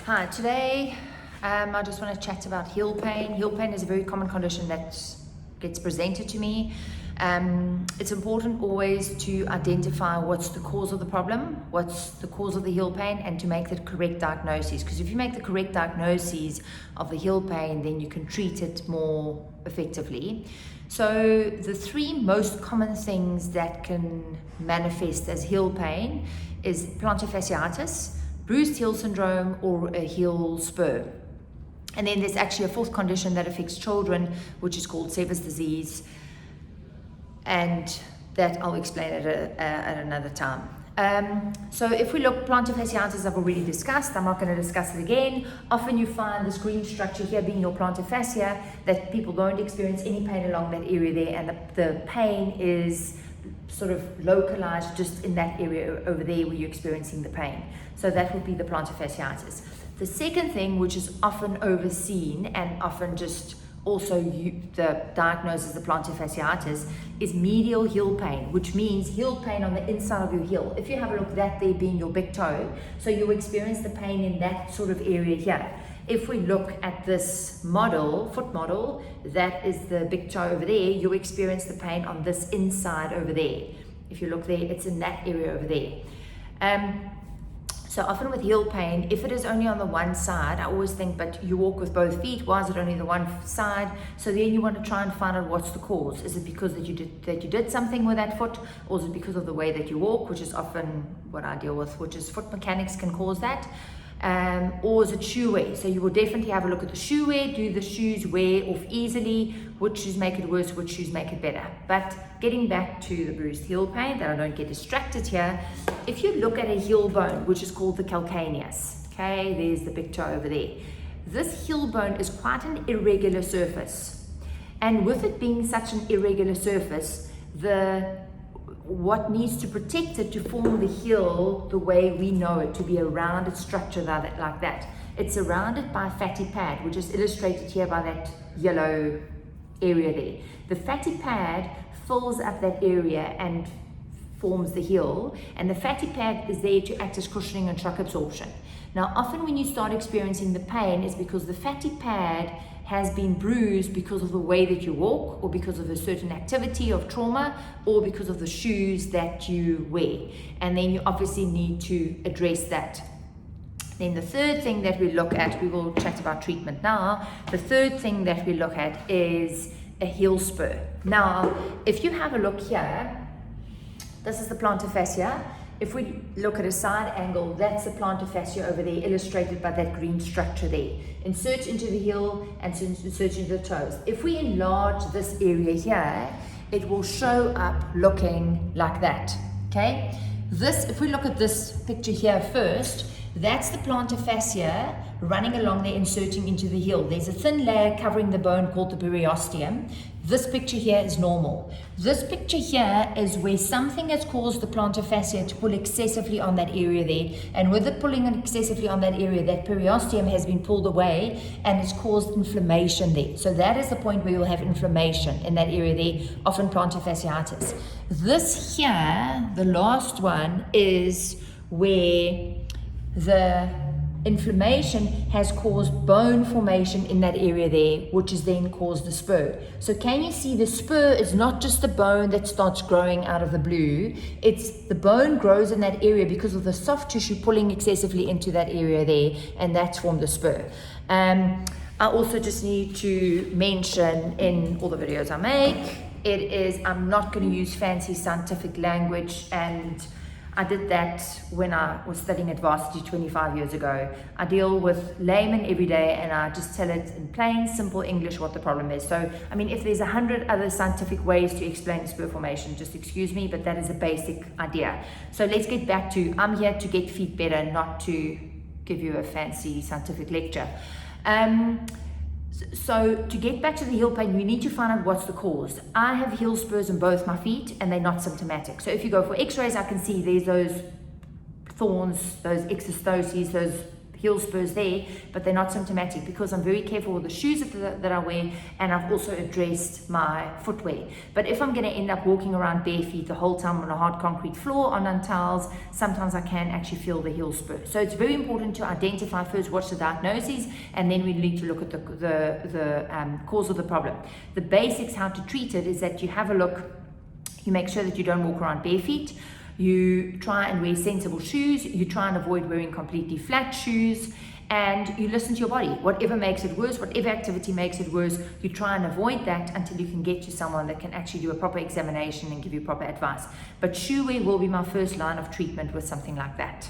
Hi, today I just want to chat about heel pain. Heel pain is a very common condition that gets presented to me. It's important always to identify what's the cause of the problem, what's the cause of the heel pain, and to make the correct diagnosis. Because if you make the correct diagnosis of the heel pain, then you can treat it more effectively. So the three most common things that can manifest as heel pain is plantar fasciitis, bruised heel syndrome, or a heel spur. And then there's actually a fourth condition that affects children, which is called Sever's disease, and that I'll explain at another time. So if we look, plantar fasciitis I've already discussed, I'm not going to discuss it again. Often you find this green structure here being your plantar fascia, that people don't experience any pain along that area there, and the pain is sort of localized just in that area over there where you're experiencing the pain. So that would be the plantar fasciitis. The second thing, which is often overseen and often just also the diagnosis of the plantar fasciitis, is medial heel pain, which means heel pain on the inside of your heel. If you have a look, that there being your big toe, so you experience the pain in that sort of area here. If we look at this model, foot model, that is the big toe over there, you experience the pain on this inside over there. If you look there, it's in that area over there. So often with heel pain, if it is only on the one side, I always think, but you walk with both feet, why is it only the one side? So then you want to try and find out what's the cause. Is it because that you did something with that foot, or is it because of the way that you walk, which is often what I deal with, which is foot mechanics can cause that. Or is it shoe wear? So you will definitely have a look at the shoe wear. Do the shoes wear off easily? Which shoes make it worse? Which shoes make it better? But getting back to the bruised heel pain, that I don't get distracted here. If you look at a heel bone, which is called the calcaneus, okay, there's the big toe over there. This heel bone is quite an irregular surface, and with it being such an irregular surface, what needs to protect it to form the heel the way we know it, to be a rounded structure like that. It's surrounded by a fatty pad, which is illustrated here by that yellow area there. The fatty pad fills up that area and forms the heel, and the fatty pad is there to act as cushioning and shock absorption. Now, often when you start experiencing the pain, is because the fatty pad has been bruised because of the way that you walk, or because of a certain activity of trauma, or because of the shoes that you wear. And then you obviously need to address that. Then the third thing that we look at, we will chat about treatment now. The third thing that we look at is a heel spur. Now, if you have a look here, this is the plantar fascia. If we look at a side angle, that's the plantar fascia over there, illustrated by that green structure there. Insert into the heel and insert into the toes. If we enlarge this area here, it will show up looking like that, okay? If we look at this picture here first, that's the plantar fascia running along there, inserting into the heel. There's a thin layer covering the bone called the periosteum. This picture here is normal. This picture here is where something has caused the plantar fascia to pull excessively on that area there. And with it pulling excessively on that area, that periosteum has been pulled away and it's caused inflammation there. So that is the point where you'll have inflammation in that area there, often plantar fasciitis. This here, the last one, is where the inflammation has caused bone formation in that area there, which has then caused the spur. So can you see the spur is not just the bone that starts growing out of the blue, it's the bone grows in that area because of the soft tissue pulling excessively into that area there, and that's formed the spur. I also just need to mention in all the videos I make, I'm not going to use fancy scientific language, and I did that when I was studying at varsity 25 years ago. I deal with laymen every day, and I just tell it in plain, simple English what the problem is. So, I mean, if there's 100 other scientific ways to explain spur formation, just excuse me, but that is a basic idea. So let's get back to, I'm here to get feet better, not to give you a fancy scientific lecture. So to get back to the heel pain, you need to find out what's the cause. I have heel spurs in both my feet, and they're not symptomatic. So if you go for x-rays, I can see there's those thorns, those exostoses, those heel spurs there, but they're not symptomatic because I'm very careful with the shoes that I wear, and I've also addressed my footwear. But if I'm going to end up walking around bare feet the whole time on a hard concrete floor on tiles, sometimes I can actually feel the heel spur. So it's very important to identify first what's the diagnosis, and then we need to look at the cause of the problem. The basics how to treat it is that you have a look, you make sure that you don't walk around bare feet. You try and wear sensible shoes. You try and avoid wearing completely flat shoes, and you listen to your body. Whatever makes it worse, whatever activity makes it worse, you try and avoid that until you can get to someone that can actually do a proper examination and give you proper advice. But shoe wear will be my first line of treatment with something like that.